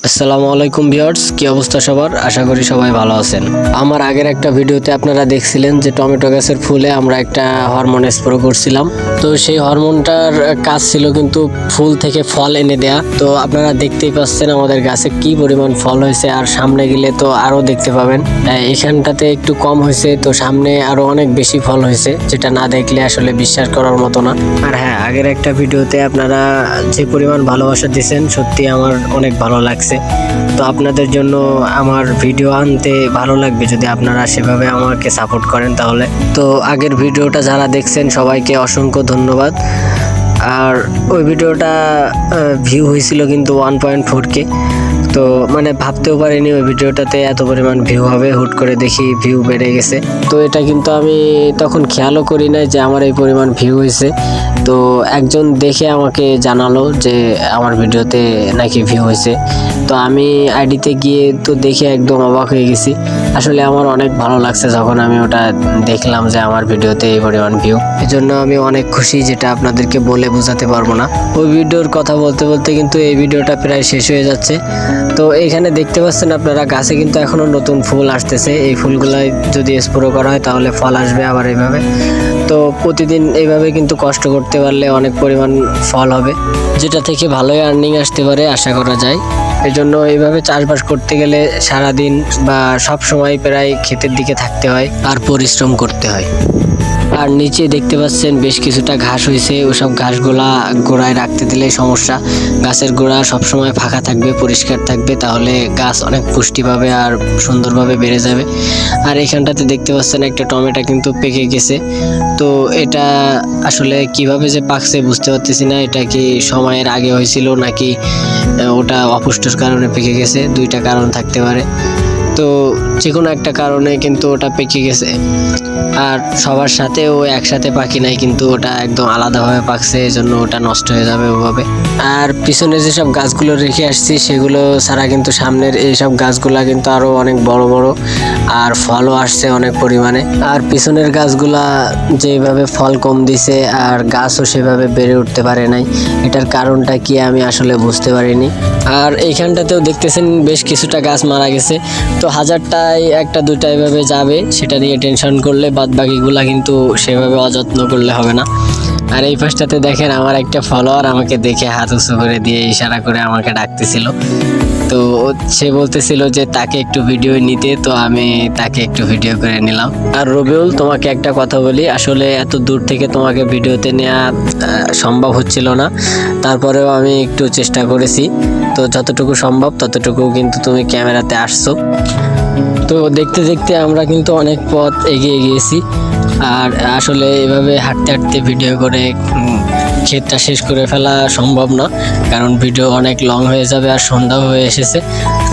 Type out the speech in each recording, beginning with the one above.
আসসালামু আলাইকুম ভিউয়ার্স, কি অবস্থা সবার? আশা করি সবাই ভালো আছেন। আমার আগের একটা ভিডিওতে আপনারা দেখছিলেন যে টমেটো গাছের ফুলে আমরা একটা হরমোন স্প্রে করছিলাম। তো সেই হরমোনটার কাজ ছিল কিন্তু ফুল থেকে ফল এনে দেয়া। তো আপনারা দেখতেই পাচ্ছেন আমাদের গাছে কি পরিমাণ ফল হয়েছে, আর সামনে গেলে তো আরো দেখতে পাবেন। এখানটাতে একটু কম হয়েছে, তো সামনে আরো অনেক বেশি ফল হয়েছে, যেটা না দেখলে আসলে বিশ্বাস করার মতো না। আর হ্যাঁ, আগের একটা ভিডিওতে আপনারা যে পরিমাণ ভালোবাসা দিয়েছেন, সত্যি আমার অনেক ভালো লাগছে। তো আপনাদের জন্য আমার ভিডিও আনতে ভালো লাগবে যদি আপনারা সেভাবে আমাকে সাপোর্ট করেন তাহলে। তো আগের ভিডিওটা যারা দেখছেন সবাইকে অসংখ্য ধন্যবাদ। আর ওই ভিডিওটা ভিউ হয়েছিল কিন্তু 1.4K। তো মানে ভাবতেও পারিনি ওই ভিডিওটাতে এত পরিমাণ ভিউ হবে, হুট করে দেখি ভিউ বেড়ে গেছে। তো এটা কিন্তু আমি তখন খেয়ালও করি নাই যে আমার এই পরিমাণ ভিউ হয়েছে। তো একজন দেখে আমাকে জানালো যে আমার ভিডিওতে নাকি ভিউ হয়েছে। তো আমি আইডিতে গিয়ে তো দেখে একদম অবাক হয়ে গেছি। আসলে আমার অনেক ভালো লাগছে যখন আমি ওটা দেখলাম যে আমার ভিডিওতে এই পরিমাণ ভিউ। এজন্য আমি অনেক খুশি, যেটা আপনাদেরকে বলে বোঝাতে পারবো না। ওই ভিডিওর কথা বলতে বলতে কিন্তু এই ভিডিওটা প্রায় শেষ হয়ে যাচ্ছে। তো এখানে দেখতে পাচ্ছেন আপনারা গাছে কিন্তু এখনো নতুন ফুল আসতেছে। এই ফুলগুলাই যদি স্প্রে করা হয় তাহলে ফল আসবে আবার এইভাবে। তো প্রতিদিন এইভাবে কিন্তু কষ্ট করতে পারলে অনেক পরিমাণ ফল হবে, যেটা থেকে ভালোই আর্নিং আসতে পারে আশা করা যায়। এই জন্য এইভাবে চাষবাস করতে গেলে সারাদিন বা সব সময় প্রায় ক্ষেতের দিকে থাকতে হয় আর পরিশ্রম করতে হয়। আর নিচে দেখতে পাচ্ছেন বেশ কিছুটা ঘাস হয়েছে, ওসব ঘাসগুলা গোড়ায় রাখতে দিলে সমস্যা। গাছের গোড়া সবসময় ফাঁকা থাকবে, পরিষ্কার থাকবে, তাহলে গাছ অনেক পুষ্টি পাবে আর সুন্দরভাবে বেড়ে যাবে। আর এখানটাতে দেখতে পাচ্ছেন একটা টমেটো কিন্তু পেকে গেছে। তো এটা আসলে কিভাবে যে পাকছে বুঝতে পারতেছি না। এটা কি সময়ের আগে হয়েছিল নাকি ওটা অপুষ্টির কারণে পেকে গেছে, দুইটা কারণ থাকতে পারে। তো যে কোনো একটা কারণে কিন্তু ওটা পেকে গেছে। আর সবার সাথে ও একসাথে পাকি নাই, কিন্তু ওটা একদম আলাদাভাবে পাকছে, এজন্য ওটা নষ্ট হয়ে যাবে ওভাবে। আর পিছনে যেসব গাছগুলো রেখে আসছি সেগুলো ছাড়া কিন্তু সামনের এইসব গাছগুলা কিন্তু আরো অনেক বড় বড়, আর ফলও আসছে অনেক পরিমাণে। আর পিছনের গাছগুলা যেভাবে ফল কম দিছে আর গাছও সেভাবে বেড়ে উঠতে পারে নাই, এটার কারণটা কি আমি আসলে বুঝতে পারিনি। আর এইখানটাতেও দেখতেছেন বেশ কিছুটা গাছ মারা গেছে। তো হাজারটায় একটা দুইটা এভাবে যাবে, সেটা নিয়ে টেনশন করলে বাদ বাকিগুলা কিন্তু সেভাবে অযত্ন করলে হবে না। আর এই পাশটাতে দেখেন আমার একটা ফলোয়ার আমাকে দেখে হাত উঁচু করে দিয়ে ইশারা করে আমাকে ডাকতেছিল। তো সে বলতেছিল যে তাকে একটু ভিডিও নিতে, তো আমি তাকে একটু ভিডিও করে নিলাম। আর রবিউল, তোমাকে একটা কথা বলি, আসলে এত দূর থেকে তোমাকে ভিডিওতে নেওয়া সম্ভব হচ্ছিল না, তারপরেও আমি একটু চেষ্টা করেছি। তো যতটুকু সম্ভব ততটুকু কিন্তু তুমি ক্যামেরাতে আসছো। তো দেখতে দেখতে আমরা কিন্তু অনেক পথ এগিয়ে গিয়েছি। আর আসলে এভাবে হাঁটতে হাঁটতে ভিডিও করে ক্ষেতটা শেষ করে ফেলা সম্ভব না, কারণ ভিডিও অনেক লং হয়ে যাবে আর সন্ধ্যাও হয়ে এসেছে।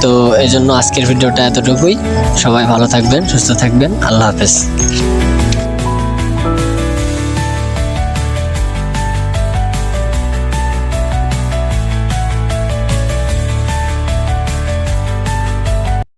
তো এই জন্য আজকের ভিডিওটা এতটুকুই। সবাই ভালো থাকবেন, সুস্থ থাকবেন, আল্লাহ হাফেজ।